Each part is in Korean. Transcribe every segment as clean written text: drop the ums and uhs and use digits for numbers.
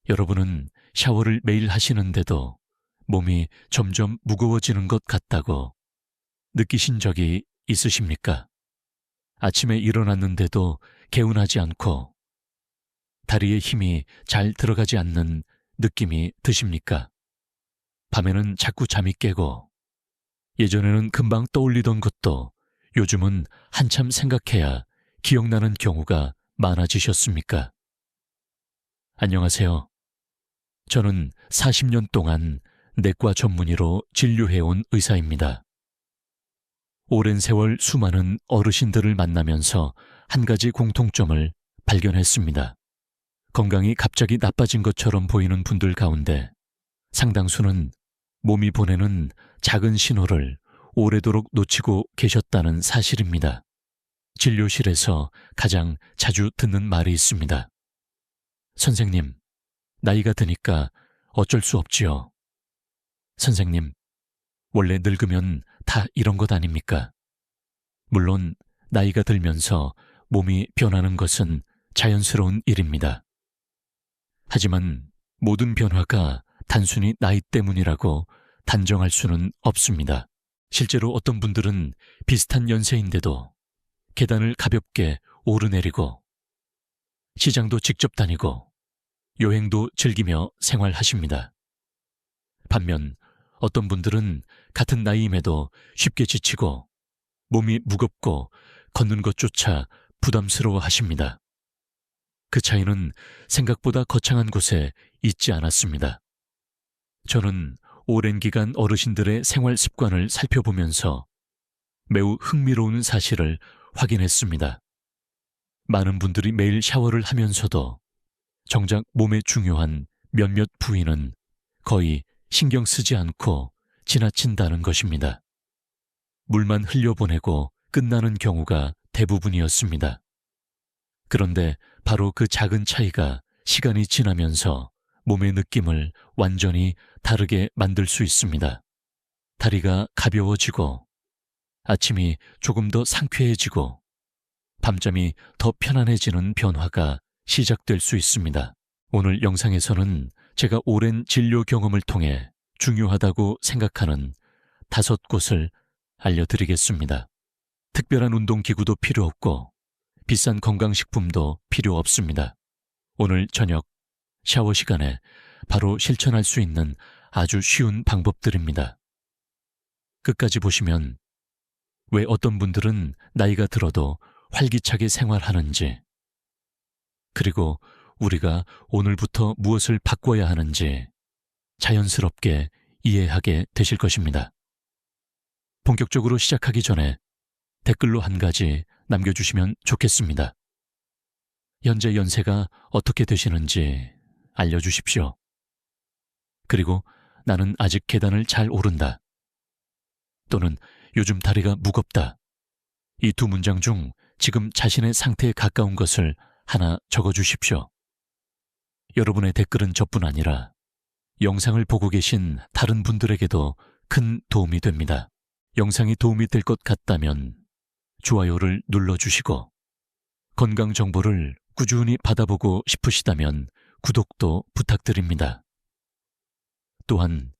여러분은 샤워를 매일 하시는데도 몸이 점점 무거워지는 것 같다고 느끼신 적이 있으십니까? 아침에 일어났는데도 개운하지 않고 다리에 힘이 잘 들어가지 않는 느낌이 드십니까? 밤에는 자꾸 잠이 깨고 예전에는 금방 떠올리던 것도 요즘은 한참 생각해야 기억나는 경우가 많아지셨습니까? 안녕하세요. 저는 40년 동안 내과 전문의로 진료해온 의사입니다. 오랜 세월 수많은 어르신들을 만나면서 한 가지 공통점을 발견했습니다. 건강이 갑자기 나빠진 것처럼 보이는 분들 가운데 상당수는 몸이 보내는 작은 신호를 오래도록 놓치고 계셨다는 사실입니다. 진료실에서 가장 자주 듣는 말이 있습니다. 선생님, 나이가 드니까 어쩔 수 없지요. 선생님, 원래 늙으면 다 이런 것 아닙니까? 물론 나이가 들면서 몸이 변하는 것은 자연스러운 일입니다. 하지만 모든 변화가 단순히 나이 때문이라고 단정할 수는 없습니다. 실제로 어떤 분들은 비슷한 연세인데도 계단을 가볍게 오르내리고 시장도 직접 다니고 여행도 즐기며 생활하십니다. 반면 어떤 분들은 같은 나이임에도 쉽게 지치고 몸이 무겁고 걷는 것조차 부담스러워 하십니다. 그 차이는 생각보다 거창한 곳에 있지 않았습니다. 저는 오랜 기간 어르신들의 생활 습관을 살펴보면서 매우 흥미로운 사실을 확인했습니다. 많은 분들이 매일 샤워를 하면서도 정작 몸에 중요한 몇몇 부위는 거의 신경 쓰지 않고 지나친다는 것입니다. 물만 흘려보내고 끝나는 경우가 대부분이었습니다. 그런데 바로 그 작은 차이가 시간이 지나면서 몸의 느낌을 완전히 다르게 만들 수 있습니다. 다리가 가벼워지고 아침이 조금 더 상쾌해지고 밤잠이 더 편안해지는 변화가 시작될 수 있습니다. 오늘 영상에서는 제가 오랜 진료 경험을 통해 중요하다고 생각하는 5곳을 알려드리겠습니다. 특별한 운동기구도 필요 없고 비싼 건강식품도 필요 없습니다. 오늘 저녁 샤워 시간에 바로 실천할 수 있는 아주 쉬운 방법들입니다. 끝까지 보시면 왜 어떤 분들은 나이가 들어도 활기차게 생활하는지, 그리고 우리가 오늘부터 무엇을 바꿔야 하는지 자연스럽게 이해하게 되실 것입니다. 본격적으로 시작하기 전에 댓글로 한 가지 남겨주시면 좋겠습니다. 현재 연세가 어떻게 되시는지 알려주십시오. 그리고 나는 아직 계단을 잘 오른다. 또는 요즘 다리가 무겁다. 이 두 문장 중 지금 자신의 상태에 가까운 것을 하나 적어주십시오. 여러분의 댓글은 저뿐 아니라 영상을 보고 계신 다른 분들에게도 큰 도움이 됩니다. 영상이 도움이 될 것 같다면 좋아요를 눌러주시고 건강 정보를 꾸준히 받아보고 싶으시다면 구독도 부탁드립니다. 또한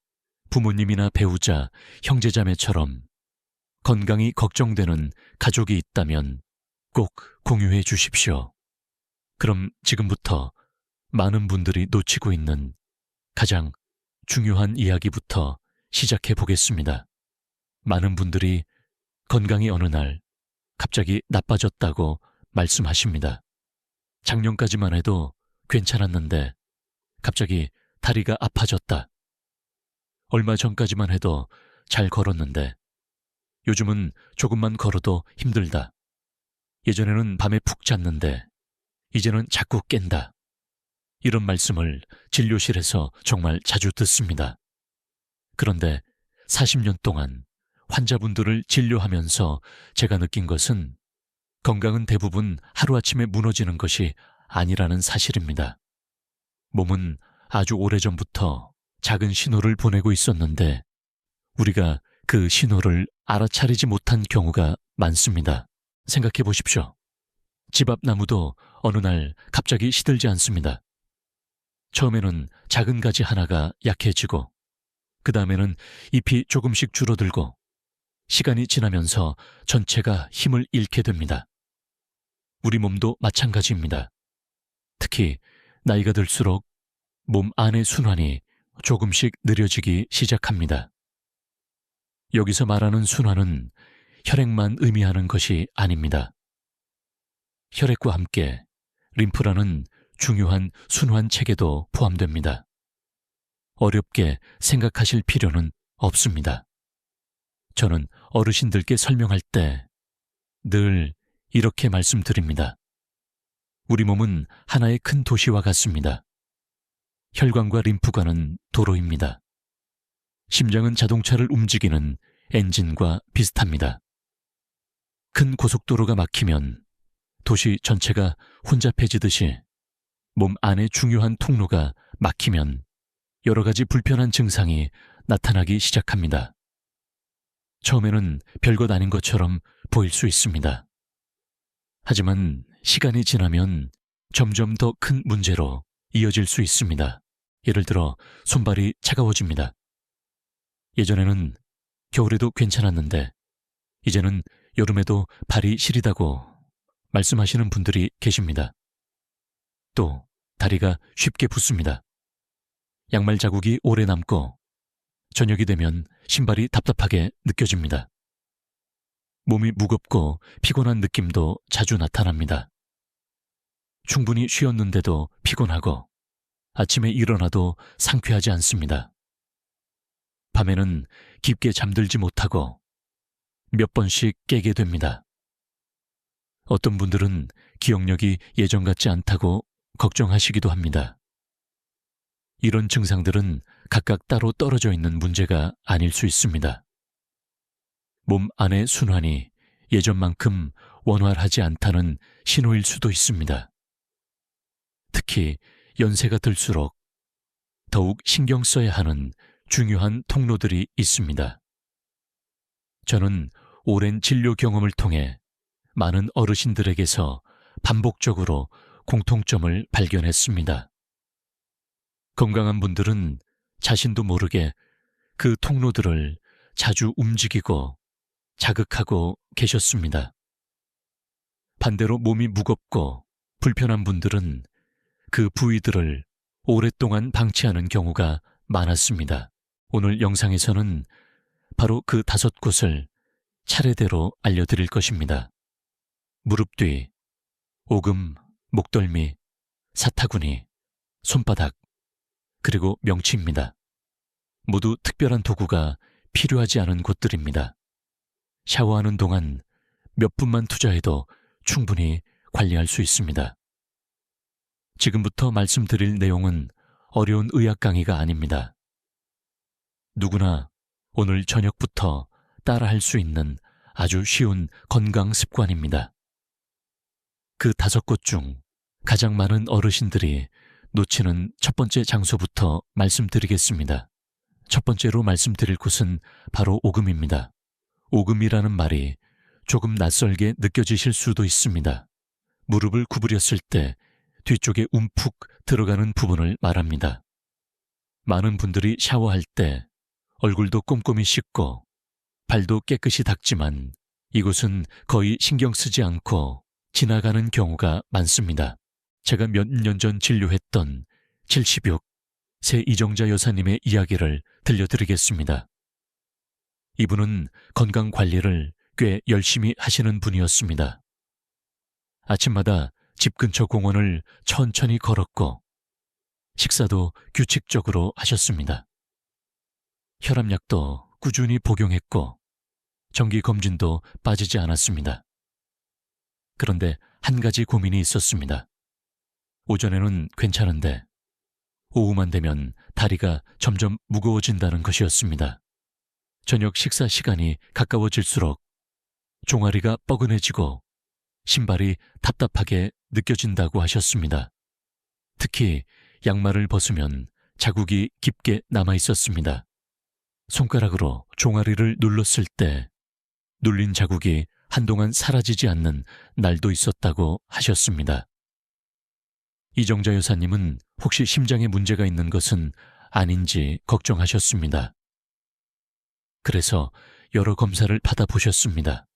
부모님이나 배우자, 형제자매처럼 건강이 걱정되는 가족이 있다면 꼭 공유해 주십시오. 그럼 지금부터 많은 분들이 놓치고 있는 가장 중요한 이야기부터 시작해 보겠습니다. 많은 분들이 건강이 어느 날 갑자기 나빠졌다고 말씀하십니다. 작년까지만 해도 괜찮았는데 갑자기 다리가 아파졌다. 얼마 전까지만 해도 잘 걸었는데 요즘은 조금만 걸어도 힘들다. 예전에는 밤에 푹 잤는데 이제는 자꾸 깬다. 이런 말씀을 진료실에서 정말 자주 듣습니다. 그런데 40년 동안 환자분들을 진료하면서 제가 느낀 것은 건강은 대부분 하루아침에 무너지는 것이 아니라는 사실입니다. 몸은 아주 오래전부터 작은 신호를 보내고 있었는데 우리가 그 신호를 알아차리지 못한 경우가 많습니다. 생각해 보십시오. 집 앞 나무도 어느 날 갑자기 시들지 않습니다. 처음에는 작은 가지 하나가 약해지고 그 다음에는 잎이 조금씩 줄어들고 시간이 지나면서 전체가 힘을 잃게 됩니다. 우리 몸도 마찬가지입니다. 특히 나이가 들수록 몸 안의 순환이 조금씩 느려지기 시작합니다. 여기서 말하는 순환은 혈액만 의미하는 것이 아닙니다. 혈액과 함께 림프라는 중요한 순환 체계도 포함됩니다. 어렵게 생각하실 필요는 없습니다. 저는 어르신들께 설명할 때 늘 이렇게 말씀드립니다. 우리 몸은 하나의 큰 도시와 같습니다. 혈관과 림프관은 도로입니다. 심장은 자동차를 움직이는 엔진과 비슷합니다. 큰 고속도로가 막히면 도시 전체가 혼잡해지듯이 몸 안의 중요한 통로가 막히면 여러 가지 불편한 증상이 나타나기 시작합니다. 처음에는 별것 아닌 것처럼 보일 수 있습니다. 하지만 시간이 지나면 점점 더 큰 문제로 이어질 수 있습니다. 예를 들어 손발이 차가워집니다. 예전에는 겨울에도 괜찮았는데 이제는 여름에도 발이 시리다고 말씀하시는 분들이 계십니다. 또 다리가 쉽게 붓습니다. 양말 자국이 오래 남고 저녁이 되면 신발이 답답하게 느껴집니다. 몸이 무겁고 피곤한 느낌도 자주 나타납니다. 충분히 쉬었는데도 피곤하고 아침에 일어나도 상쾌하지 않습니다. 밤에는 깊게 잠들지 못하고 몇 번씩 깨게 됩니다. 어떤 분들은 기억력이 예전 같지 않다고 걱정하시기도 합니다. 이런 증상들은 각각 따로 떨어져 있는 문제가 아닐 수 있습니다. 몸 안의 순환이 예전만큼 원활하지 않다는 신호일 수도 있습니다. 특히 연세가 들수록 더욱 신경 써야 하는 중요한 통로들이 있습니다. 저는 오랜 진료 경험을 통해 많은 어르신들에게서 반복적으로 공통점을 발견했습니다. 건강한 분들은 자신도 모르게 그 통로들을 자주 움직이고 자극하고 계셨습니다. 반대로 몸이 무겁고 불편한 분들은 그 부위들을 오랫동안 방치하는 경우가 많았습니다. 오늘 영상에서는 바로 그 5곳을 차례대로 알려드릴 것입니다. 무릎 뒤, 오금, 목덜미, 사타구니, 손바닥, 그리고 명치입니다. 모두 특별한 도구가 필요하지 않은 곳들입니다. 샤워하는 동안 몇 분만 투자해도 충분히 관리할 수 있습니다. 지금부터 말씀드릴 내용은 어려운 의학 강의가 아닙니다. 누구나 오늘 저녁부터 따라할 수 있는 아주 쉬운 건강 습관입니다. 그 5곳 중 가장 많은 어르신들이 놓치는 첫 번째 장소부터 말씀드리겠습니다. 첫 번째로 말씀드릴 곳은 바로 오금입니다. 오금이라는 말이 조금 낯설게 느껴지실 수도 있습니다. 무릎을 구부렸을 때 뒤쪽에 움푹 들어가는 부분을 말합니다. 많은 분들이 샤워할 때 얼굴도 꼼꼼히 씻고 발도 깨끗이 닦지만 이곳은 거의 신경 쓰지 않고 지나가는 경우가 많습니다. 제가 몇 년 전 진료했던 76 새 이정자 여사님의 이야기를 들려드리겠습니다. 이분은 건강관리를 꽤 열심히 하시는 분이었습니다. 아침마다 집 근처 공원을 천천히 걸었고 식사도 규칙적으로 하셨습니다. 혈압약도 꾸준히 복용했고 정기검진도 빠지지 않았습니다. 그런데 한 가지 고민이 있었습니다. 오전에는 괜찮은데 오후만 되면 다리가 점점 무거워진다는 것이었습니다. 저녁 식사 시간이 가까워질수록 종아리가 뻐근해지고 신발이 답답하게 느껴진다고 하셨습니다. 특히 양말을 벗으면 자국이 깊게 남아 있었습니다. 손가락으로 종아리를 눌렀을 때 눌린 자국이 한동안 사라지지 않는 날도 있었다고 하셨습니다. 이정자 여사님은 혹시 심장에 문제가 있는 것은 아닌지 걱정하셨습니다. 그래서 여러 검사를 받아보셨습니다.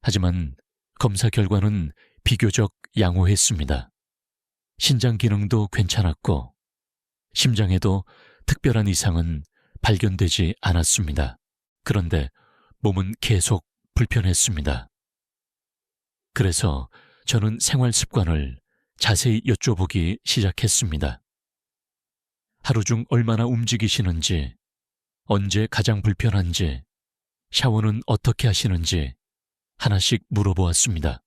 하지만 검사 결과는 비교적 양호했습니다. 신장 기능도 괜찮았고 심장에도 특별한 이상은 발견되지 않았습니다. 그런데 몸은 계속 불편했습니다. 그래서 저는 생활 습관을 자세히 여쭤보기 시작했습니다. 하루 중 얼마나 움직이시는지, 언제 가장 불편한지, 샤워는 어떻게 하시는지 하나씩 물어보았습니다.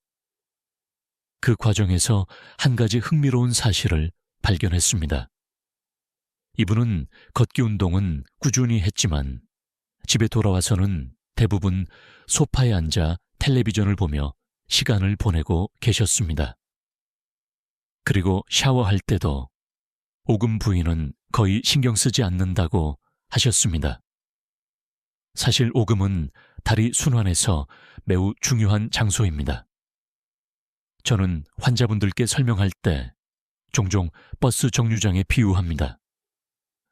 그 과정에서 한 가지 흥미로운 사실을 발견했습니다. 이분은 걷기 운동은 꾸준히 했지만 집에 돌아와서는 대부분 소파에 앉아 텔레비전을 보며 시간을 보내고 계셨습니다. 그리고 샤워할 때도 오금 부위는 거의 신경 쓰지 않는다고 하셨습니다. 사실 오금은 다리 순환에서 매우 중요한 장소입니다. 저는 환자분들께 설명할 때 종종 버스 정류장에 비유합니다.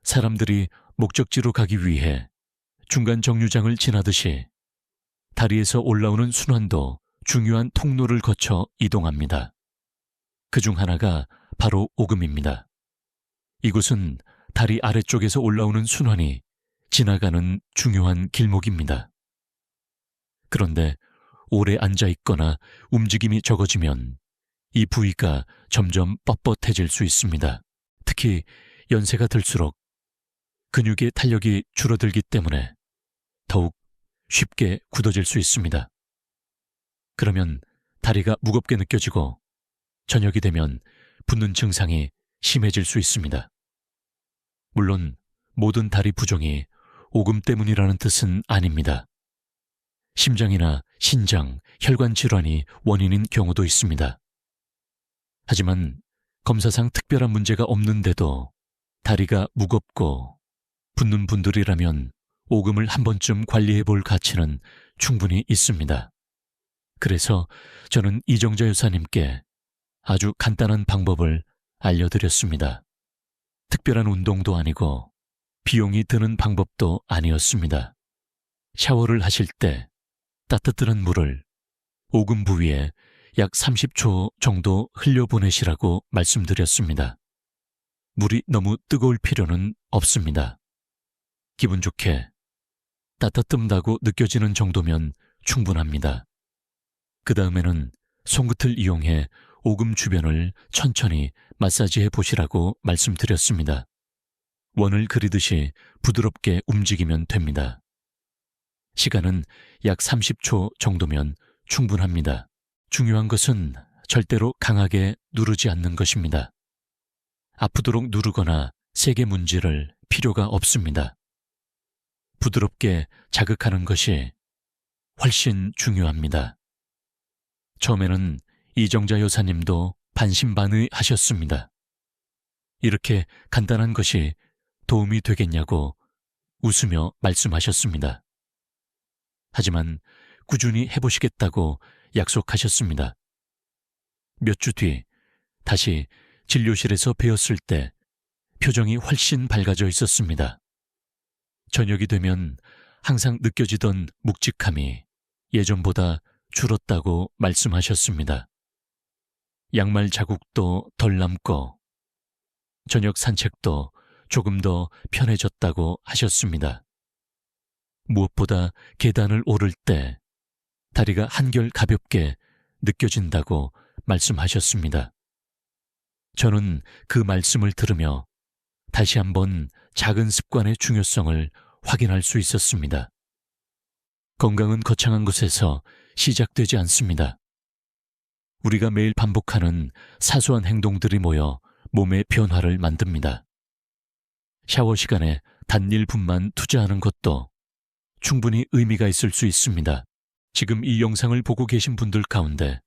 사람들이 목적지로 가기 위해 중간 정류장을 지나듯이 다리에서 올라오는 순환도 중요한 통로를 거쳐 이동합니다. 그중 하나가 바로 오금입니다. 이곳은 다리 아래쪽에서 올라오는 순환이 지나가는 중요한 길목입니다. 그런데 오래 앉아 있거나 움직임이 적어지면 이 부위가 점점 뻣뻣해질 수 있습니다. 특히 연세가 들수록 근육의 탄력이 줄어들기 때문에 더욱 쉽게 굳어질 수 있습니다. 그러면 다리가 무겁게 느껴지고 저녁이 되면 붓는 증상이 심해질 수 있습니다. 물론 모든 다리 부종이 오금 때문이라는 뜻은 아닙니다. 심장이나 신장, 혈관 질환이 원인인 경우도 있습니다. 하지만 검사상 특별한 문제가 없는데도 다리가 무겁고 붓는 분들이라면 오금을 한 번쯤 관리해 볼 가치는 충분히 있습니다. 그래서 저는 이정자 여사님께 아주 간단한 방법을 알려드렸습니다. 특별한 운동도 아니고 비용이 드는 방법도 아니었습니다. 샤워를 하실 때 따뜻한 물을 오금 부위에 약 30초 정도 흘려보내시라고 말씀드렸습니다. 물이 너무 뜨거울 필요는 없습니다. 기분 좋게 따뜻하다고 느껴지는 정도면 충분합니다. 그 다음에는 손끝을 이용해 오금 주변을 천천히 마사지해 보시라고 말씀드렸습니다. 원을 그리듯이 부드럽게 움직이면 됩니다. 시간은 약 30초 정도면 충분합니다. 중요한 것은 절대로 강하게 누르지 않는 것입니다. 아프도록 누르거나 세게 문지를 필요가 없습니다. 부드럽게 자극하는 것이 훨씬 중요합니다. 처음에는 이정자 여사님도 반신반의 하셨습니다. 이렇게 간단한 것이 도움이 되겠냐고 웃으며 말씀하셨습니다. 하지만 꾸준히 해보시겠다고 약속하셨습니다. 몇 주 뒤 다시 진료실에서 뵈었을 때 표정이 훨씬 밝아져 있었습니다. 저녁이 되면 항상 느껴지던 묵직함이 예전보다 줄었다고 말씀하셨습니다. 양말 자국도 덜 남고 저녁 산책도 조금 더 편해졌다고 하셨습니다. 무엇보다 계단을 오를 때 다리가 한결 가볍게 느껴진다고 말씀하셨습니다. 저는 그 말씀을 들으며 다시 한번 작은 습관의 중요성을 확인할 수 있었습니다. 건강은 거창한 것에서 시작되지 않습니다. 우리가 매일 반복하는 사소한 행동들이 모여 몸의 변화를 만듭니다. 샤워 시간에 단 1분만 투자하는 것도 충분히 의미가 있을 수 있습니다. 지금 이 영상을 보고 계신 분들 가운데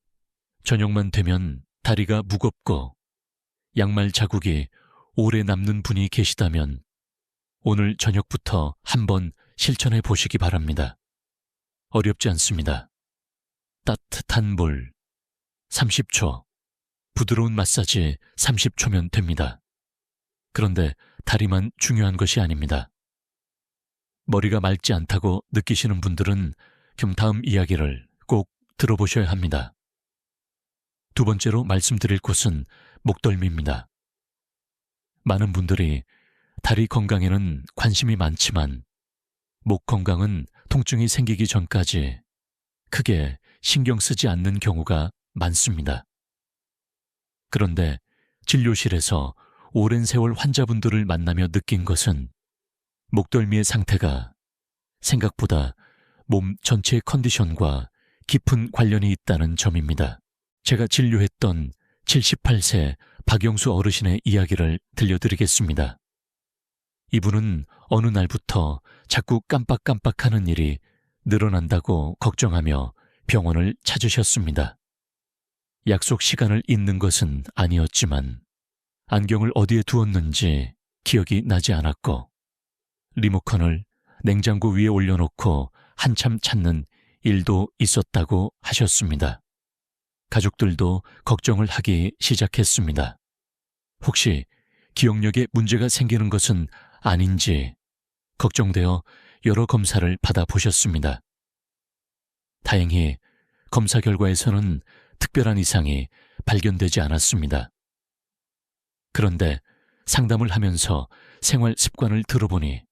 저녁만 되면 다리가 무겁고 양말 자국이 오래 남는 분이 계시다면 오늘 저녁부터 한번 실천해 보시기 바랍니다. 어렵지 않습니다. 따뜻한 물 30초, 부드러운 마사지 30초면 됩니다. 그런데 다리만 중요한 것이 아닙니다. 머리가 맑지 않다고 느끼시는 분들은 그럼 다음 이야기를 꼭 들어보셔야 합니다. 두 번째로 말씀드릴 곳은 목덜미입니다. 많은 분들이 다리 건강에는 관심이 많지만 목 건강은 통증이 생기기 전까지 크게 신경 쓰지 않는 경우가 많습니다. 그런데 진료실에서 오랜 세월 환자분들을 만나며 느낀 것은 목덜미의 상태가 생각보다 몸 전체의 컨디션과 깊은 관련이 있다는 점입니다. 제가 진료했던 78세 박영수 어르신의 이야기를 들려드리겠습니다. 이분은 어느 날부터 자꾸 깜빡깜빡하는 일이 늘어난다고 걱정하며 병원을 찾으셨습니다. 약속 시간을 잊는 것은 아니었지만 안경을 어디에 두었는지 기억이 나지 않았고 리모컨을 냉장고 위에 올려놓고 한참 찾는 일도 있었다고 하셨습니다. 가족들도 걱정을 하기 시작했습니다. 혹시 기억력에 문제가 생기는 것은 아닌지 걱정되어 여러 검사를 받아보셨습니다. 다행히 검사 결과에서는 특별한 이상이 발견되지 않았습니다. 그런데 상담을 하면서 생활 습관을 들어보니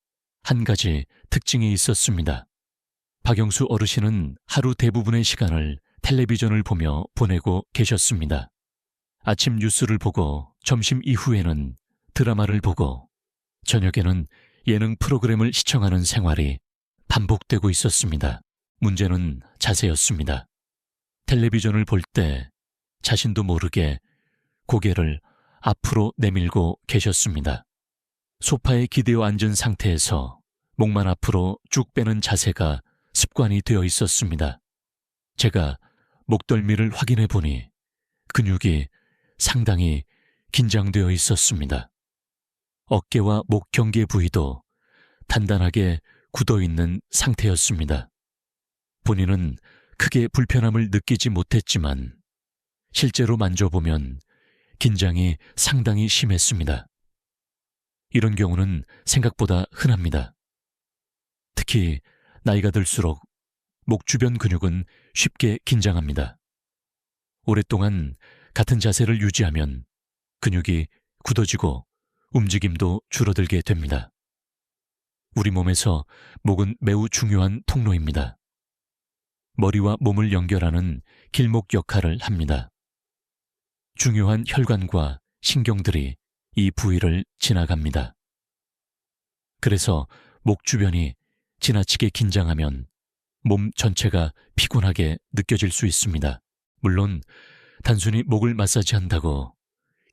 한 가지 특징이 있었습니다. 박영수 어르신은 하루 대부분의 시간을 텔레비전을 보며 보내고 계셨습니다. 아침 뉴스를 보고 점심 이후에는 드라마를 보고 저녁에는 예능 프로그램을 시청하는 생활이 반복되고 있었습니다. 문제는 자세였습니다. 텔레비전을 볼 때 자신도 모르게 고개를 앞으로 내밀고 계셨습니다. 소파에 기대어 앉은 상태에서 목만 앞으로 쭉 빼는 자세가 습관이 되어 있었습니다. 제가 목덜미를 확인해 보니 근육이 상당히 긴장되어 있었습니다. 어깨와 목 경계 부위도 단단하게 굳어 있는 상태였습니다. 본인은 크게 불편함을 느끼지 못했지만 실제로 만져보면 긴장이 상당히 심했습니다. 이런 경우는 생각보다 흔합니다. 특히 나이가 들수록 목 주변 근육은 쉽게 긴장합니다. 오랫동안 같은 자세를 유지하면 근육이 굳어지고 움직임도 줄어들게 됩니다. 우리 몸에서 목은 매우 중요한 통로입니다. 머리와 몸을 연결하는 길목 역할을 합니다. 중요한 혈관과 신경들이 이 부위를 지나갑니다. 그래서 목 주변이 지나치게 긴장하면 몸 전체가 피곤하게 느껴질 수 있습니다. 물론 단순히 목을 마사지한다고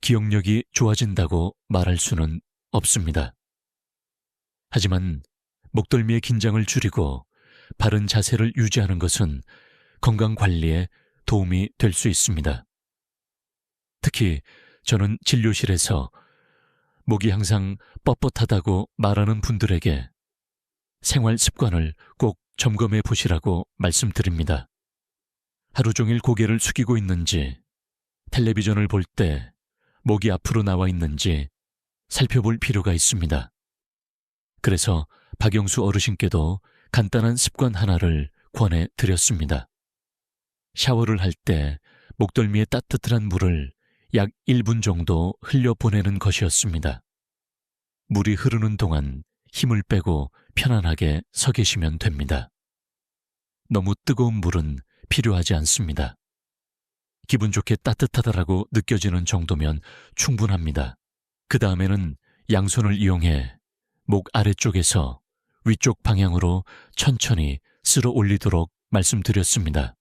기억력이 좋아진다고 말할 수는 없습니다. 하지만 목덜미의 긴장을 줄이고 바른 자세를 유지하는 것은 건강 관리에 도움이 될 수 있습니다. 특히 저는 진료실에서 목이 항상 뻣뻣하다고 말하는 분들에게 생활 습관을 꼭 점검해 보시라고 말씀드립니다. 하루 종일 고개를 숙이고 있는지, 텔레비전을 볼 때 목이 앞으로 나와 있는지 살펴볼 필요가 있습니다. 그래서 박영수 어르신께도 간단한 습관 하나를 권해 드렸습니다. 샤워를 할 때 목덜미에 따뜻한 물을 약 1분 정도 흘려보내는 것이었습니다. 물이 흐르는 동안 힘을 빼고 편안하게 서 계시면 됩니다. 너무 뜨거운 물은 필요하지 않습니다. 기분 좋게 따뜻하다라고 느껴지는 정도면 충분합니다. 그 다음에는 양손을 이용해 목 아래쪽에서 위쪽 방향으로 천천히 쓸어 올리도록 말씀드렸습니다.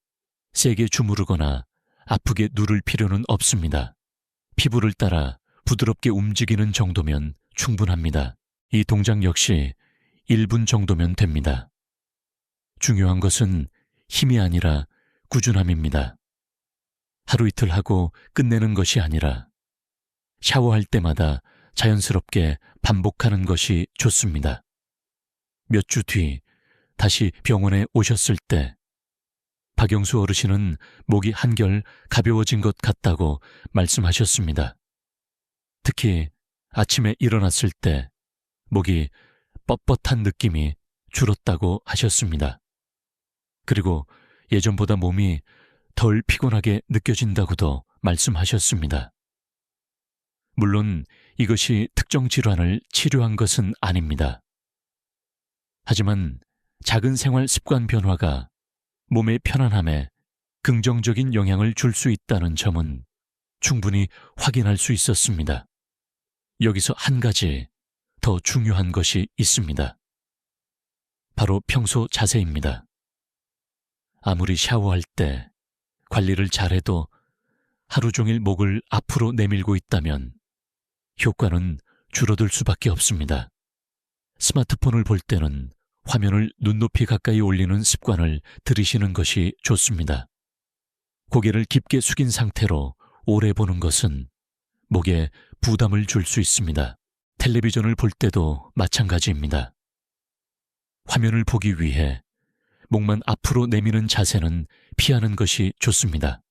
세게 주무르거나 아프게 누를 필요는 없습니다. 피부를 따라 부드럽게 움직이는 정도면 충분합니다. 이 동작 역시 1분 정도면 됩니다. 중요한 것은 힘이 아니라 꾸준함입니다. 하루 이틀 하고 끝내는 것이 아니라 샤워할 때마다 자연스럽게 반복하는 것이 좋습니다. 몇 주 뒤 다시 병원에 오셨을 때 박영수 어르신은 목이 한결 가벼워진 것 같다고 말씀하셨습니다. 특히 아침에 일어났을 때 목이 뻣뻣한 느낌이 줄었다고 하셨습니다. 그리고 예전보다 몸이 덜 피곤하게 느껴진다고도 말씀하셨습니다. 물론 이것이 특정 질환을 치료한 것은 아닙니다. 하지만 작은 생활 습관 변화가 몸의 편안함에 긍정적인 영향을 줄 수 있다는 점은 충분히 확인할 수 있었습니다. 여기서 한 가지 더 중요한 것이 있습니다. 바로 평소 자세입니다. 아무리 샤워할 때 관리를 잘해도 하루 종일 목을 앞으로 내밀고 있다면 효과는 줄어들 수밖에 없습니다. 스마트폰을 볼 때는 화면을 눈높이 가까이 올리는 습관을 들이시는 것이 좋습니다. 고개를 깊게 숙인 상태로 오래 보는 것은 목에 부담을 줄 수 있습니다. 텔레비전을 볼 때도 마찬가지입니다. 화면을 보기 위해 목만 앞으로 내미는 자세는 피하는 것이 좋습니다.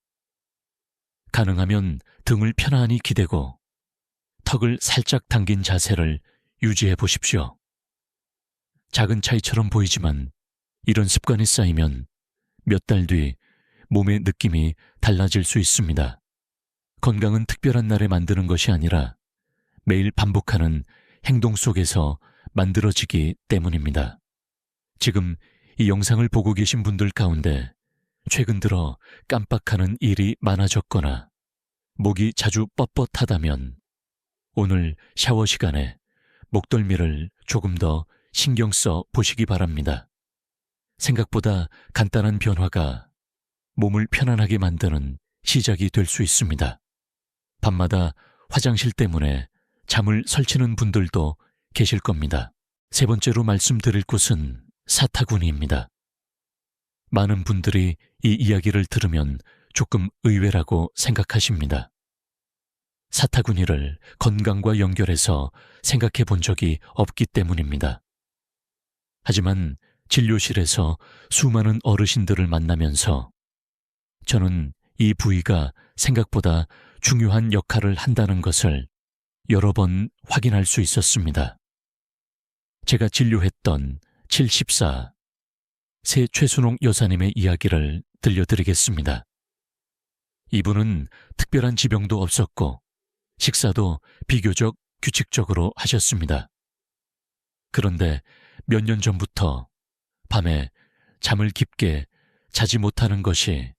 가능하면 등을 편안히 기대고 턱을 살짝 당긴 자세를 유지해 보십시오. 작은 차이처럼 보이지만 이런 습관이 쌓이면 몇 달 뒤 몸의 느낌이 달라질 수 있습니다. 건강은 특별한 날에 만드는 것이 아니라 매일 반복하는 행동 속에서 만들어지기 때문입니다. 지금 이 영상을 보고 계신 분들 가운데 최근 들어 깜빡하는 일이 많아졌거나 목이 자주 뻣뻣하다면 오늘 샤워 시간에 목덜미를 조금 더 신경 써 보시기 바랍니다. 생각보다 간단한 변화가 몸을 편안하게 만드는 시작이 될 수 있습니다. 밤마다 화장실 때문에 잠을 설치는 분들도 계실 겁니다. 세 번째로 말씀드릴 곳은 사타구니입니다. 많은 분들이 이 이야기를 들으면 조금 의외라고 생각하십니다. 사타구니를 건강과 연결해서 생각해 본 적이 없기 때문입니다. 하지만 진료실에서 수많은 어르신들을 만나면서 저는 이 부위가 생각보다 중요한 역할을 한다는 것을 여러 번 확인할 수 있었습니다. 제가 진료했던 74 새 최순옥 여사님의 이야기를 들려드리겠습니다. 이분은 특별한 지병도 없었고 식사도 비교적 규칙적으로 하셨습니다. 그런데 몇 년 전부터 밤에 잠을 깊게 자지 못하는 것이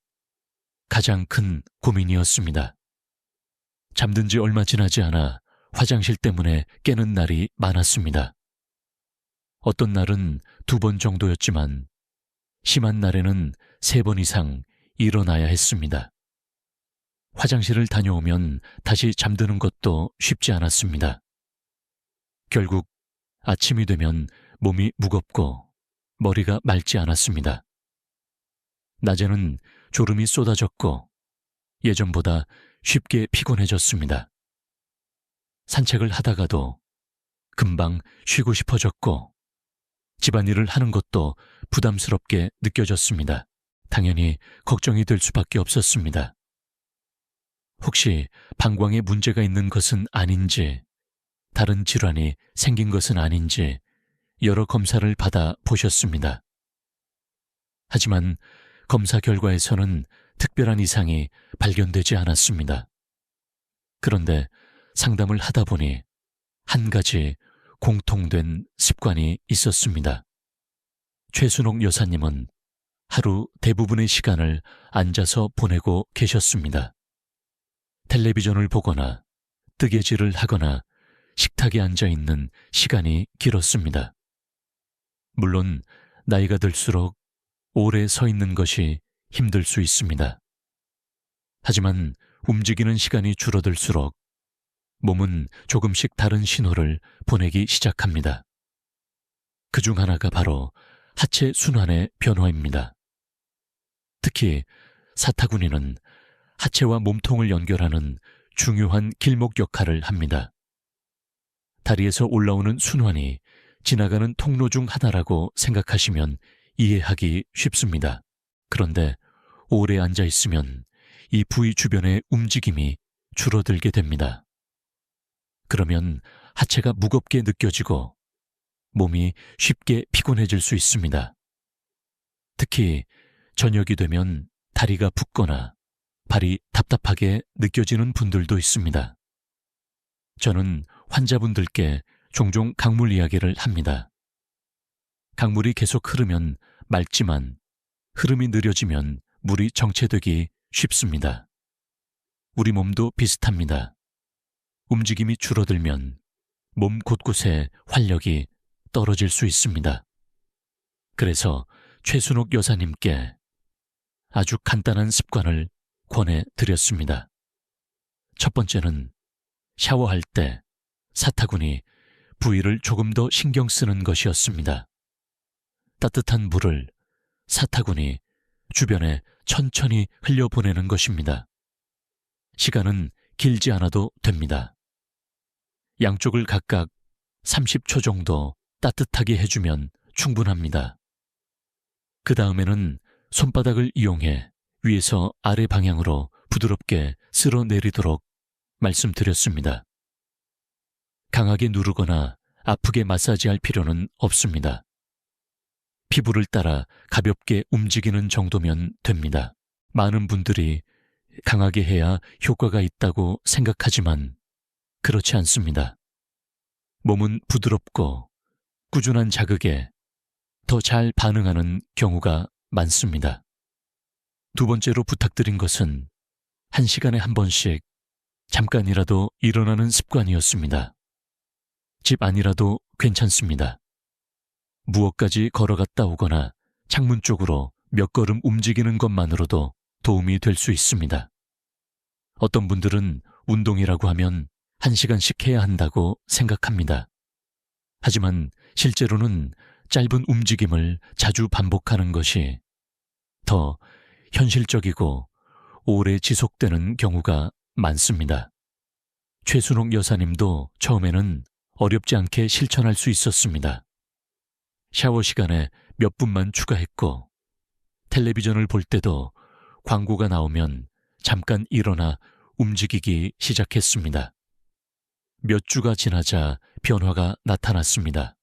가장 큰 고민이었습니다. 잠든 지 얼마 지나지 않아 화장실 때문에 깨는 날이 많았습니다. 어떤 날은 2번 정도였지만 심한 날에는 3번 이상 일어나야 했습니다. 화장실을 다녀오면 다시 잠드는 것도 쉽지 않았습니다. 결국 아침이 되면 몸이 무겁고 머리가 맑지 않았습니다. 낮에는 졸음이 쏟아졌고 예전보다 쉽게 피곤해졌습니다. 산책을 하다가도 금방 쉬고 싶어졌고 집안일을 하는 것도 부담스럽게 느껴졌습니다. 당연히 걱정이 될 수밖에 없었습니다. 혹시 방광에 문제가 있는 것은 아닌지, 다른 질환이 생긴 것은 아닌지 여러 검사를 받아 보셨습니다. 하지만 검사 결과에서는 특별한 이상이 발견되지 않았습니다. 그런데 상담을 하다 보니 한 가지 공통된 습관이 있었습니다. 최순옥 여사님은 하루 대부분의 시간을 앉아서 보내고 계셨습니다. 텔레비전을 보거나 뜨개질을 하거나 식탁에 앉아 있는 시간이 길었습니다. 물론 나이가 들수록 오래 서 있는 것이 힘들 수 있습니다. 하지만 움직이는 시간이 줄어들수록 몸은 조금씩 다른 신호를 보내기 시작합니다. 그중 하나가 바로 하체 순환의 변화입니다. 특히 사타구니는 하체와 몸통을 연결하는 중요한 길목 역할을 합니다. 다리에서 올라오는 순환이 지나가는 통로 중 하나라고 생각하시면 이해하기 쉽습니다. 그런데 오래 앉아 있으면 이 부위 주변의 움직임이 줄어들게 됩니다. 그러면 하체가 무겁게 느껴지고 몸이 쉽게 피곤해질 수 있습니다. 특히 저녁이 되면 다리가 붓거나 발이 답답하게 느껴지는 분들도 있습니다. 저는 환자분들께 종종 강물 이야기를 합니다. 강물이 계속 흐르면 맑지만 흐름이 느려지면 물이 정체되기 쉽습니다. 우리 몸도 비슷합니다. 움직임이 줄어들면 몸 곳곳에 활력이 떨어질 수 있습니다. 그래서 최순옥 여사님께 아주 간단한 습관을 권해드렸습니다. 첫 번째는 샤워할 때 사타구니 부위를 조금 더 신경 쓰는 것이었습니다. 따뜻한 물을 사타구니 주변에 천천히 흘려보내는 것입니다. 시간은 길지 않아도 됩니다. 양쪽을 각각 30초 정도 따뜻하게 해주면 충분합니다. 그 다음에는 손바닥을 이용해 위에서 아래 방향으로 부드럽게 쓸어내리도록 말씀드렸습니다. 강하게 누르거나 아프게 마사지할 필요는 없습니다. 피부를 따라 가볍게 움직이는 정도면 됩니다. 많은 분들이 강하게 해야 효과가 있다고 생각하지만 그렇지 않습니다. 몸은 부드럽고 꾸준한 자극에 더 잘 반응하는 경우가 많습니다. 두 번째로 부탁드린 것은 1시간에 한 번씩 잠깐이라도 일어나는 습관이었습니다. 집 안이라도 괜찮습니다. 무엇까지 걸어갔다 오거나 창문 쪽으로 몇 걸음 움직이는 것만으로도 도움이 될 수 있습니다. 어떤 분들은 운동이라고 하면 1시간씩 해야 한다고 생각합니다. 하지만 실제로는 짧은 움직임을 자주 반복하는 것이 더 현실적이고 오래 지속되는 경우가 많습니다. 최순옥 여사님도 처음에는 어렵지 않게 실천할 수 있었습니다. 샤워 시간에 몇 분만 추가했고 텔레비전을 볼 때도 광고가 나오면 잠깐 일어나 움직이기 시작했습니다. 몇 주가 지나자 변화가 나타났습니다.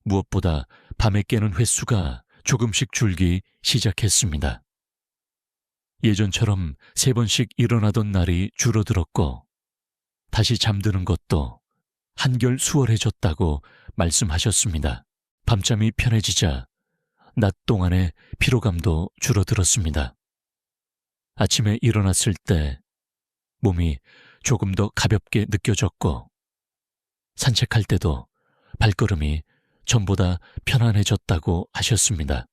무엇보다 밤에 깨는 횟수가 조금씩 줄기 시작했습니다. 예전처럼 3번씩 일어나던 날이 줄어들었고 다시 잠드는 것도 한결 수월해졌다고 말씀하셨습니다. 밤잠이 편해지자 낮 동안의 피로감도 줄어들었습니다. 아침에 일어났을 때 몸이 조금 더 가볍게 느껴졌고 산책할 때도 발걸음이 전보다 편안해졌다고 하셨습니다.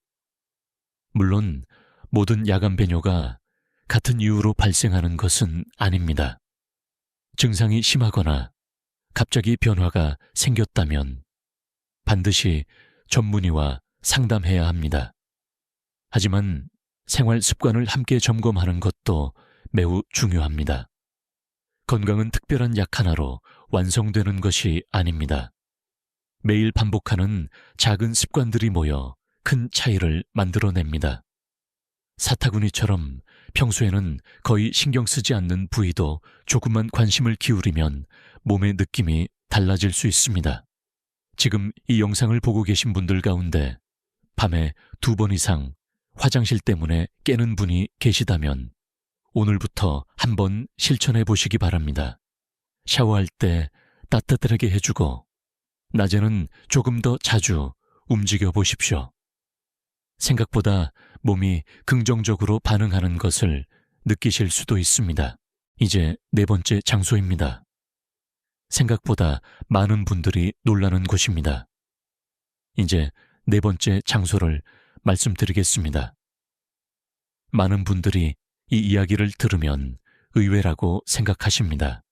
물론 모든 야간 배뇨가 같은 이유로 발생하는 것은 아닙니다. 증상이 심하거나 갑자기 변화가 생겼다면 반드시 전문의와 상담해야 합니다. 하지만 생활 습관을 함께 점검하는 것도 매우 중요합니다. 건강은 특별한 약 하나로 완성되는 것이 아닙니다. 매일 반복하는 작은 습관들이 모여 큰 차이를 만들어냅니다. 사타구니처럼 평소에는 거의 신경 쓰지 않는 부위도 조금만 관심을 기울이면 몸의 느낌이 달라질 수 있습니다. 지금 이 영상을 보고 계신 분들 가운데 밤에 2번 이상 화장실 때문에 깨는 분이 계시다면 오늘부터 한번 실천해 보시기 바랍니다. 샤워할 때 따뜻하게 해주고 낮에는 조금 더 자주 움직여 보십시오. 생각보다 몸이 긍정적으로 반응하는 것을 느끼실 수도 있습니다. 이제 4번째 장소입니다. 생각보다 많은 분들이 놀라는 곳입니다. 이제 4번째 장소를 말씀드리겠습니다. 많은 분들이 이 이야기를 들으면 의외라고 생각하십니다.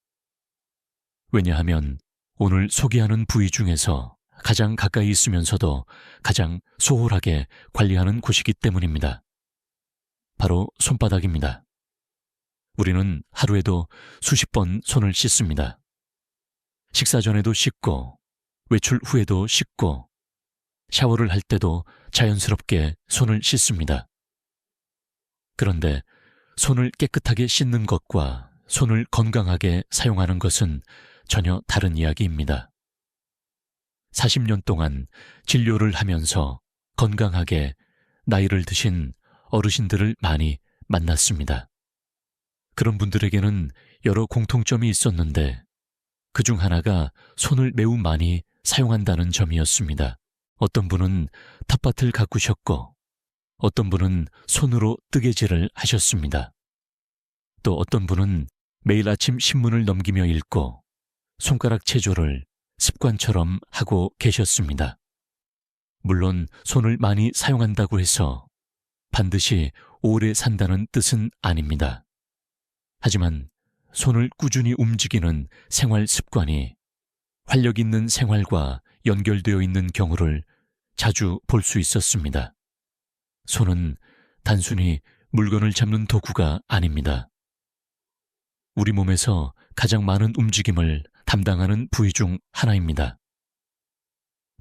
왜냐하면 오늘 소개하는 부위 중에서 가장 가까이 있으면서도 가장 소홀하게 관리하는 곳이기 때문입니다. 바로 손바닥입니다. 우리는 하루에도 수십 번 손을 씻습니다. 식사 전에도 씻고 외출 후에도 씻고 샤워를 할 때도 자연스럽게 손을 씻습니다. 그런데 손을 깨끗하게 씻는 것과 손을 건강하게 사용하는 것은 전혀 다른 이야기입니다. 40년 동안 진료를 하면서 건강하게 나이를 드신 어르신들을 많이 만났습니다. 그런 분들에게는 여러 공통점이 있었는데 그중 하나가 손을 매우 많이 사용한다는 점이었습니다. 어떤 분은 텃밭을 가꾸셨고 어떤 분은 손으로 뜨개질을 하셨습니다. 또 어떤 분은 매일 아침 신문을 넘기며 읽고 손가락 체조를 습관처럼 하고 계셨습니다. 물론 손을 많이 사용한다고 해서 반드시 오래 산다는 뜻은 아닙니다. 하지만 손을 꾸준히 움직이는 생활 습관이 활력 있는 생활과 연결되어 있는 경우를 자주 볼 수 있었습니다. 손은 단순히 물건을 잡는 도구가 아닙니다. 우리 몸에서 가장 많은 움직임을 담당하는 부위 중 하나입니다.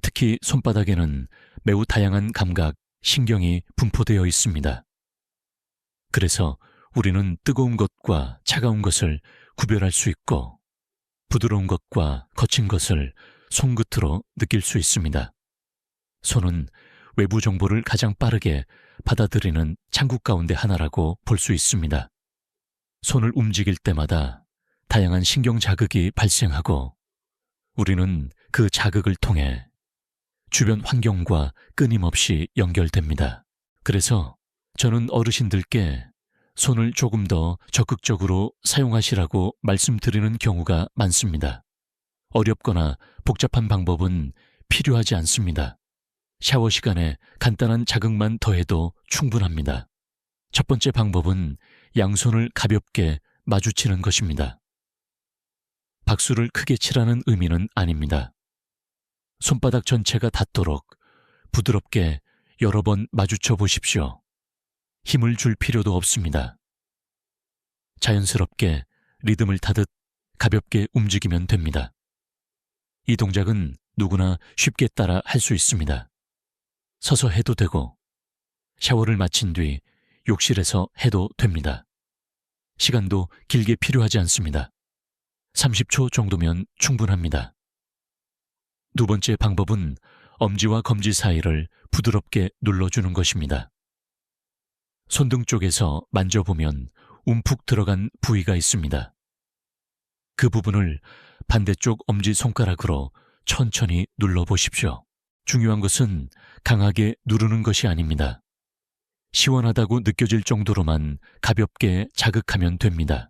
특히 손바닥에는 매우 다양한 감각, 신경이 분포되어 있습니다. 그래서 우리는 뜨거운 것과 차가운 것을 구별할 수 있고 부드러운 것과 거친 것을 손끝으로 느낄 수 있습니다. 손은 외부 정보를 가장 빠르게 받아들이는 창구 가운데 하나라고 볼 수 있습니다. 손을 움직일 때마다 다양한 신경 자극이 발생하고 우리는 그 자극을 통해 주변 환경과 끊임없이 연결됩니다. 그래서 저는 어르신들께 손을 조금 더 적극적으로 사용하시라고 말씀드리는 경우가 많습니다. 어렵거나 복잡한 방법은 필요하지 않습니다. 샤워 시간에 간단한 자극만 더해도 충분합니다. 첫 번째 방법은 양손을 가볍게 마주치는 것입니다. 박수를 크게 치라는 의미는 아닙니다. 손바닥 전체가 닿도록 부드럽게 여러 번 마주쳐 보십시오. 힘을 줄 필요도 없습니다. 자연스럽게 리듬을 타듯 가볍게 움직이면 됩니다. 이 동작은 누구나 쉽게 따라 할 수 있습니다. 서서 해도 되고 샤워를 마친 뒤 욕실에서 해도 됩니다. 시간도 길게 필요하지 않습니다. 30초 정도면 충분합니다. 두 번째 방법은 엄지와 검지 사이를 부드럽게 눌러주는 것입니다. 손등 쪽에서 만져보면 움푹 들어간 부위가 있습니다. 그 부분을 반대쪽 엄지손가락으로 천천히 눌러보십시오. 중요한 것은 강하게 누르는 것이 아닙니다. 시원하다고 느껴질 정도로만 가볍게 자극하면 됩니다.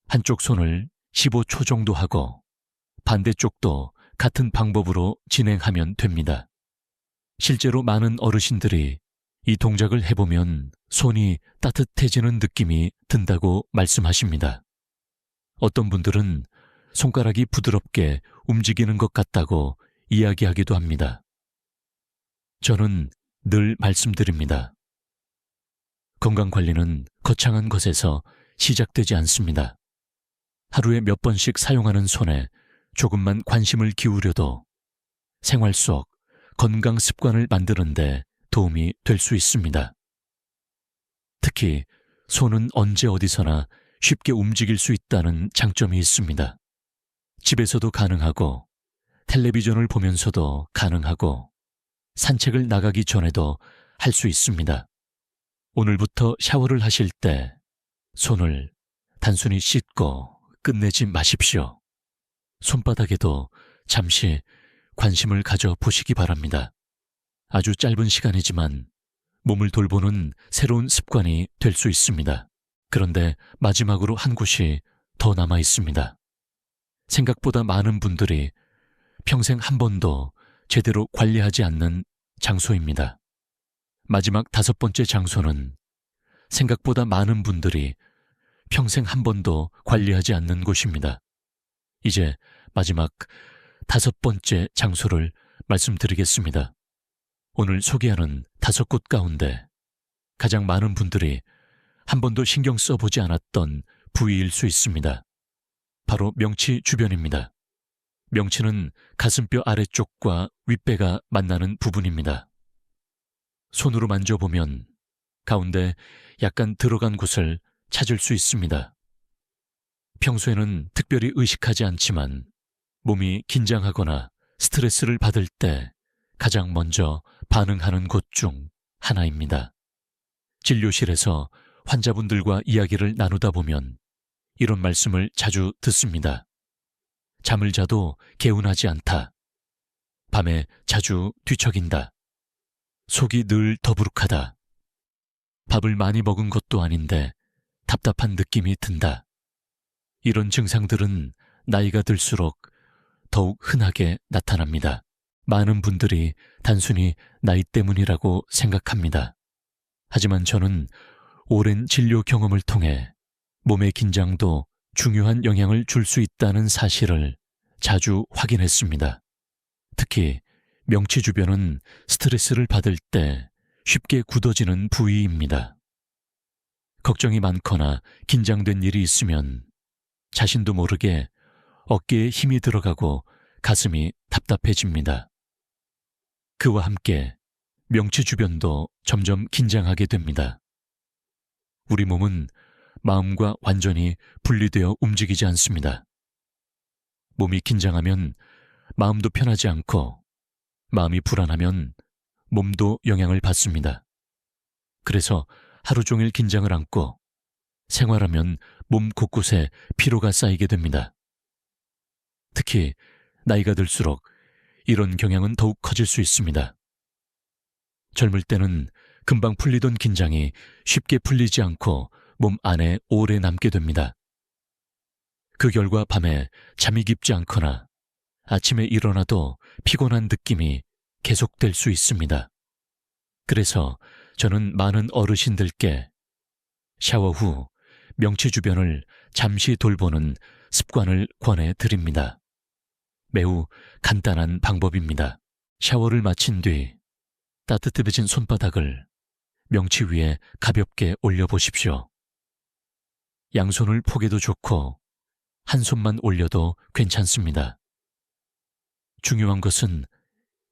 한쪽 손을 15초 정도 하고 반대쪽도 같은 방법으로 진행하면 됩니다. 실제로 많은 어르신들이 이 동작을 해보면 손이 따뜻해지는 느낌이 든다고 말씀하십니다. 어떤 분들은 손가락이 부드럽게 움직이는 것 같다고 이야기하기도 합니다. 저는 늘 말씀드립니다. 건강관리는 거창한 것에서 시작되지 않습니다. 하루에 몇 번씩 사용하는 손에 조금만 관심을 기울여도 생활 속 건강 습관을 만드는 데 도움이 될 수 있습니다. 특히 손은 언제 어디서나 쉽게 움직일 수 있다는 장점이 있습니다. 집에서도 가능하고 텔레비전을 보면서도 가능하고 산책을 나가기 전에도 할 수 있습니다. 오늘부터 샤워를 하실 때 손을 단순히 씻고 끝내지 마십시오. 손바닥에도 잠시 관심을 가져 보시기 바랍니다. 아주 짧은 시간이지만 몸을 돌보는 새로운 습관이 될 수 있습니다. 그런데 마지막으로 한 곳이 더 남아 있습니다. 생각보다 많은 분들이 평생 한 번도 제대로 관리하지 않는 장소입니다. 마지막 5번째 장소는 생각보다 많은 분들이 평생 한 번도 관리하지 않는 곳입니다. 이제 마지막 5번째 장소를 말씀드리겠습니다. 오늘 소개하는 5곳 가운데 가장 많은 분들이 한 번도 신경 써보지 않았던 부위일 수 있습니다. 바로 명치 주변입니다. 명치는 가슴뼈 아래쪽과 윗배가 만나는 부분입니다. 손으로 만져보면 가운데 약간 들어간 곳을 찾을 수 있습니다. 평소에는 특별히 의식하지 않지만 몸이 긴장하거나 스트레스를 받을 때 가장 먼저 반응하는 곳 중 하나입니다. 진료실에서 환자분들과 이야기를 나누다 보면 이런 말씀을 자주 듣습니다. 잠을 자도 개운하지 않다. 밤에 자주 뒤척인다. 속이 늘 더부룩하다. 밥을 많이 먹은 것도 아닌데 답답한 느낌이 든다. 이런 증상들은 나이가 들수록 더욱 흔하게 나타납니다. 많은 분들이 단순히 나이 때문이라고 생각합니다. 하지만 저는 오랜 진료 경험을 통해 몸의 긴장도 중요한 영향을 줄 수 있다는 사실을 자주 확인했습니다. 특히 명치 주변은 스트레스를 받을 때 쉽게 굳어지는 부위입니다. 걱정이 많거나 긴장된 일이 있으면 자신도 모르게 어깨에 힘이 들어가고 가슴이 답답해집니다. 그와 함께 명치 주변도 점점 긴장하게 됩니다. 우리 몸은 마음과 완전히 분리되어 움직이지 않습니다. 몸이 긴장하면 마음도 편하지 않고 마음이 불안하면 몸도 영향을 받습니다. 그래서 하루 종일 긴장을 안고 생활하면 몸 곳곳에 피로가 쌓이게 됩니다. 특히 나이가 들수록 이런 경향은 더욱 커질 수 있습니다. 젊을 때는 금방 풀리던 긴장이 쉽게 풀리지 않고 몸 안에 오래 남게 됩니다. 그 결과 밤에 잠이 깊지 않거나 아침에 일어나도 피곤한 느낌이 계속될 수 있습니다. 그래서 저는 많은 어르신들께 샤워 후 명치 주변을 잠시 돌보는 습관을 권해드립니다. 매우 간단한 방법입니다. 샤워를 마친 뒤 따뜻해진 손바닥을 명치 위에 가볍게 올려보십시오. 양손을 포개도 좋고 한 손만 올려도 괜찮습니다. 중요한 것은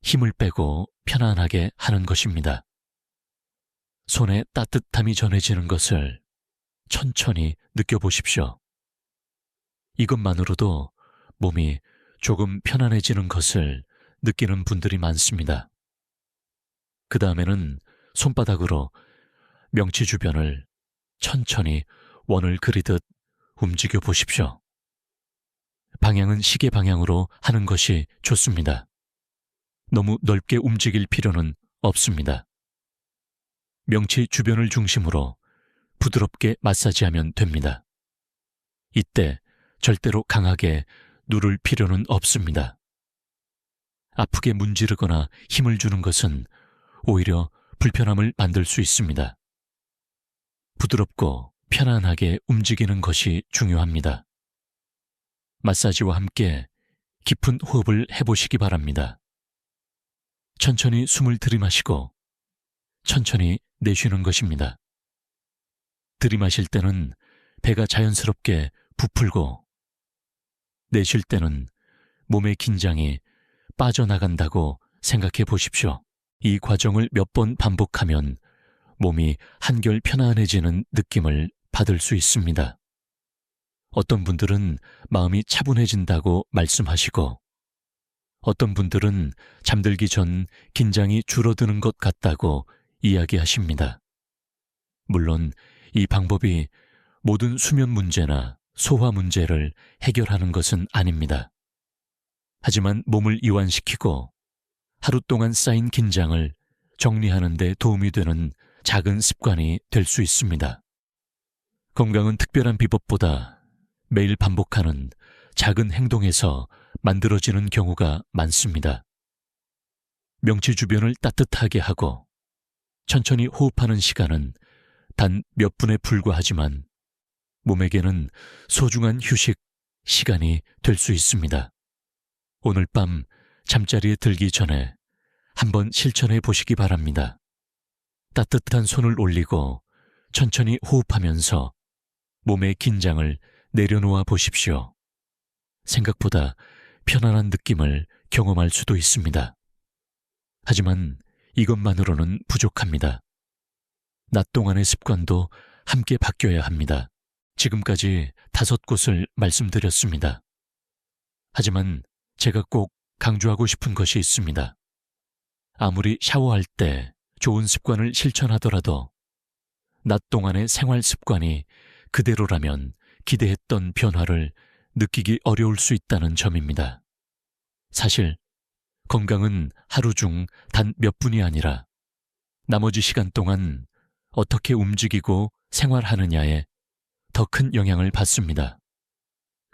힘을 빼고 편안하게 하는 것입니다. 손에 따뜻함이 전해지는 것을 천천히 느껴보십시오. 이것만으로도 몸이 조금 편안해지는 것을 느끼는 분들이 많습니다. 그 다음에는 손바닥으로 명치 주변을 천천히 원을 그리듯 움직여 보십시오. 방향은 시계 방향으로 하는 것이 좋습니다. 너무 넓게 움직일 필요는 없습니다. 명치 주변을 중심으로 부드럽게 마사지하면 됩니다. 이때 절대로 강하게 누를 필요는 없습니다. 아프게 문지르거나 힘을 주는 것은 오히려 불편함을 만들 수 있습니다. 부드럽고 편안하게 움직이는 것이 중요합니다. 마사지와 함께 깊은 호흡을 해보시기 바랍니다. 천천히 숨을 들이마시고 천천히 내쉬는 것입니다. 들이마실 때는 배가 자연스럽게 부풀고 내쉴 때는 몸의 긴장이 빠져나간다고 생각해 보십시오. 이 과정을 몇 번 반복하면 몸이 한결 편안해지는 느낌을 받을 수 있습니다. 어떤 분들은 마음이 차분해진다고 말씀하시고 어떤 분들은 잠들기 전 긴장이 줄어드는 것 같다고 이야기하십니다. 물론 이 방법이 모든 수면 문제나 소화 문제를 해결하는 것은 아닙니다. 하지만 몸을 이완시키고 하루 동안 쌓인 긴장을 정리하는 데 도움이 되는 작은 습관이 될 수 있습니다. 건강은 특별한 비법보다 매일 반복하는 작은 행동에서 만들어지는 경우가 많습니다. 명치 주변을 따뜻하게 하고 천천히 호흡하는 시간은 단 몇 분에 불과하지만 몸에게는 소중한 휴식 시간이 될 수 있습니다. 오늘 밤 잠자리에 들기 전에 한번 실천해 보시기 바랍니다. 따뜻한 손을 올리고 천천히 호흡하면서 몸의 긴장을 내려놓아 보십시오. 생각보다 편안한 느낌을 경험할 수도 있습니다. 하지만 이것만으로는 부족합니다. 낮 동안의 습관도 함께 바뀌어야 합니다. 지금까지 5곳을 말씀드렸습니다. 하지만 제가 꼭 강조하고 싶은 것이 있습니다. 아무리 샤워할 때 좋은 습관을 실천하더라도 낮 동안의 생활 습관이 그대로라면 기대했던 변화를 느끼기 어려울 수 있다는 점입니다. 사실 건강은 하루 중 단 몇 분이 아니라 나머지 시간 동안 어떻게 움직이고 생활하느냐에 더 큰 영향을 받습니다.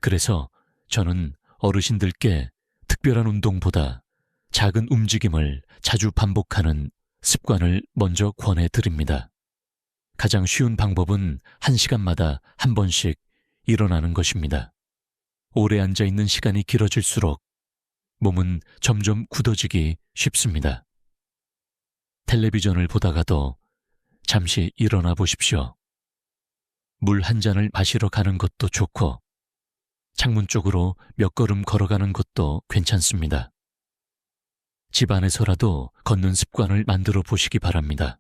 그래서 저는 어르신들께 특별한 운동보다 작은 움직임을 자주 반복하는 습관을 먼저 권해드립니다. 가장 쉬운 방법은 1시간마다 한 번씩 일어나는 것입니다. 오래 앉아있는 시간이 길어질수록 몸은 점점 굳어지기 쉽습니다. 텔레비전을 보다가도 잠시 일어나 보십시오. 물 한 잔을 마시러 가는 것도 좋고 창문 쪽으로 몇 걸음 걸어가는 것도 괜찮습니다. 집 안에서라도 걷는 습관을 만들어 보시기 바랍니다.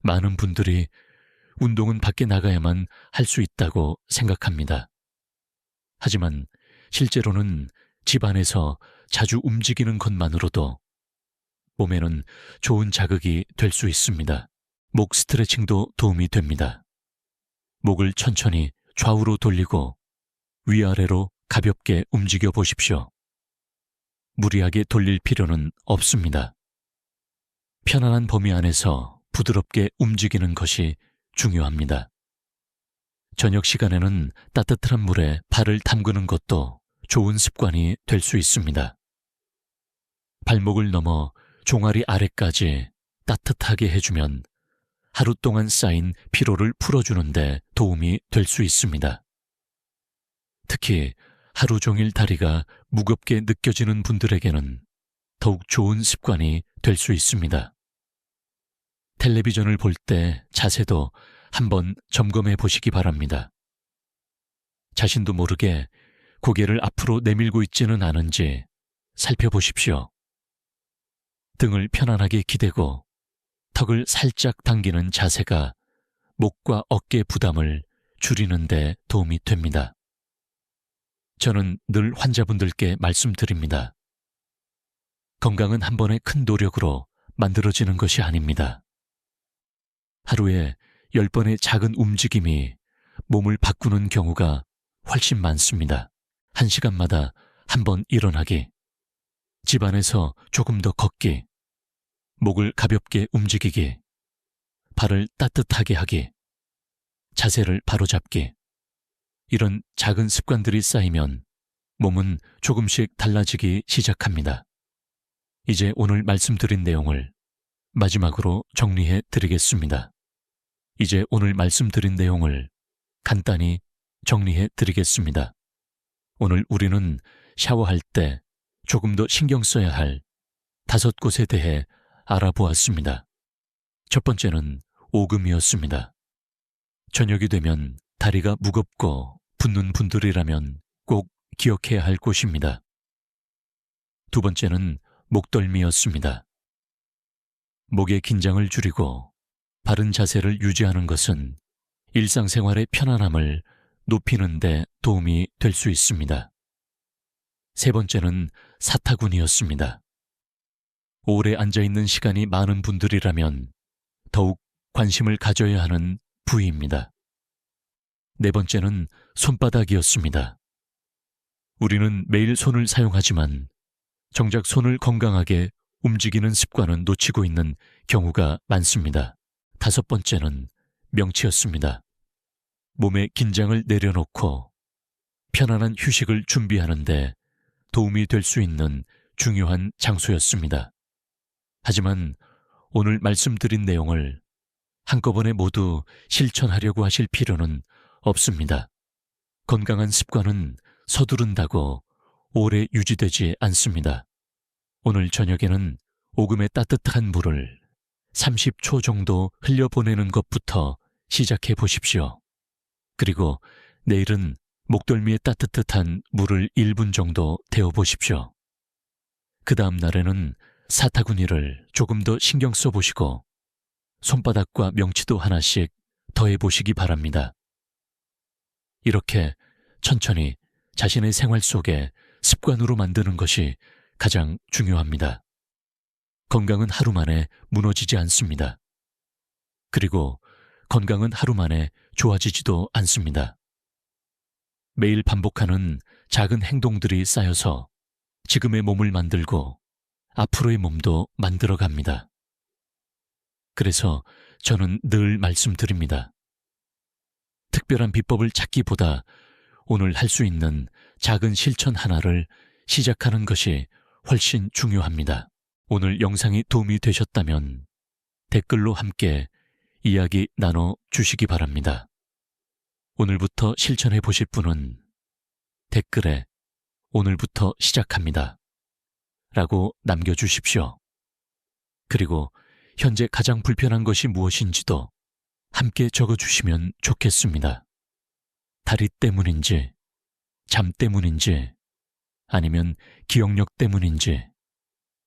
많은 분들이 운동은 밖에 나가야만 할 수 있다고 생각합니다. 하지만 실제로는 집 안에서 자주 움직이는 것만으로도 몸에는 좋은 자극이 될 수 있습니다. 목 스트레칭도 도움이 됩니다. 목을 천천히 좌우로 돌리고 위아래로 가볍게 움직여 보십시오. 무리하게 돌릴 필요는 없습니다. 편안한 범위 안에서 부드럽게 움직이는 것이 중요합니다. 저녁 시간에는 따뜻한 물에 발을 담그는 것도 좋은 습관이 될 수 있습니다. 발목을 넘어 종아리 아래까지 따뜻하게 해주면 하루 동안 쌓인 피로를 풀어주는데 도움이 될 수 있습니다. 특히 하루 종일 다리가 무겁게 느껴지는 분들에게는 더욱 좋은 습관이 될 수 있습니다. 텔레비전을 볼 때 자세도 한번 점검해 보시기 바랍니다. 자신도 모르게 고개를 앞으로 내밀고 있지는 않은지 살펴보십시오. 등을 편안하게 기대고 턱을 살짝 당기는 자세가 목과 어깨 부담을 줄이는 데 도움이 됩니다. 저는 늘 환자분들께 말씀드립니다. 건강은 한 번의 큰 노력으로 만들어지는 것이 아닙니다. 하루에 10번의 작은 움직임이 몸을 바꾸는 경우가 훨씬 많습니다. 1시간마다 한 번 일어나기, 집안에서 조금 더 걷기, 목을 가볍게 움직이기, 발을 따뜻하게 하기, 자세를 바로잡기. 이런 작은 습관들이 쌓이면 몸은 조금씩 달라지기 시작합니다. 이제 오늘 말씀드린 내용을 마지막으로 정리해 드리겠습니다. 이제 오늘 말씀드린 내용을 간단히 정리해 드리겠습니다. 오늘 우리는 샤워할 때 조금 더 신경 써야 할 5곳에 대해 알아보았습니다. 첫 번째는 오금이었습니다. 저녁이 되면 다리가 무겁고 붓는 분들이라면 꼭 기억해야 할 곳입니다. 두 번째는 목덜미였습니다. 목의 긴장을 줄이고 바른 자세를 유지하는 것은 일상생활의 편안함을 높이는 데 도움이 될 수 있습니다. 세 번째는 사타구니였습니다. 오래 앉아있는 시간이 많은 분들이라면 더욱 관심을 가져야 하는 부위입니다. 네 번째는 손바닥이었습니다. 우리는 매일 손을 사용하지만 정작 손을 건강하게 움직이는 습관은 놓치고 있는 경우가 많습니다. 다섯 번째는 명치였습니다. 몸의 긴장을 내려놓고 편안한 휴식을 준비하는데 도움이 될 수 있는 중요한 장소였습니다. 하지만 오늘 말씀드린 내용을 한꺼번에 모두 실천하려고 하실 필요는 없습니다. 건강한 습관은 서두른다고 오래 유지되지 않습니다. 오늘 저녁에는 오금에 따뜻한 물을 30초 정도 흘려보내는 것부터 시작해 보십시오. 그리고 내일은 목덜미에 따뜻한 물을 1분 정도 데워 보십시오. 그 다음 날에는 사타구니를 조금 더 신경 써 보시고 손바닥과 명치도 하나씩 더해 보시기 바랍니다. 이렇게 천천히 자신의 생활 속에 습관으로 만드는 것이 가장 중요합니다. 건강은 하루 만에 무너지지 않습니다. 그리고 건강은 하루 만에 좋아지지도 않습니다. 매일 반복하는 작은 행동들이 쌓여서 지금의 몸을 만들고 앞으로의 몸도 만들어 갑니다. 그래서 저는 늘 말씀드립니다. 특별한 비법을 찾기보다 오늘 할 수 있는 작은 실천 하나를 시작하는 것이 훨씬 중요합니다. 오늘 영상이 도움이 되셨다면 댓글로 함께 이야기 나눠 주시기 바랍니다. 오늘부터 실천해 보실 분은 댓글에 오늘부터 시작합니다 라고 남겨주십시오. 그리고 현재 가장 불편한 것이 무엇인지도 함께 적어주시면 좋겠습니다. 다리 때문인지, 잠 때문인지, 아니면 기억력 때문인지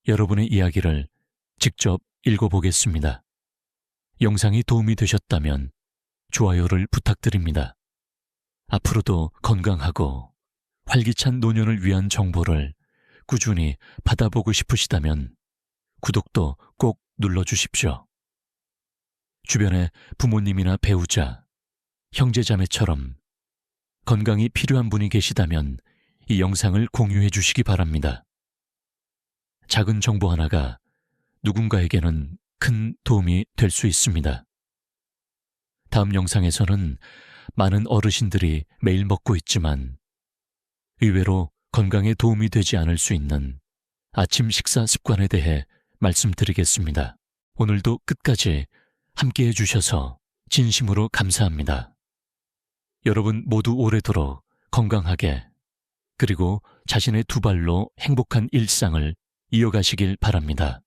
여러분의 이야기를 직접 읽어보겠습니다. 영상이 도움이 되셨다면 좋아요를 부탁드립니다. 앞으로도 건강하고 활기찬 노년을 위한 정보를 꾸준히 받아보고 싶으시다면 구독도 꼭 눌러주십시오. 주변에 부모님이나 배우자, 형제자매처럼 건강이 필요한 분이 계시다면 이 영상을 공유해 주시기 바랍니다. 작은 정보 하나가 누군가에게는 큰 도움이 될 수 있습니다. 다음 영상에서는 많은 어르신들이 매일 먹고 있지만 의외로 건강에 도움이 되지 않을 수 있는 아침 식사 습관에 대해 말씀드리겠습니다. 오늘도 끝까지 함께 해주셔서 진심으로 감사합니다. 여러분 모두 오래도록 건강하게 그리고 자신의 두 발로 행복한 일상을 이어가시길 바랍니다.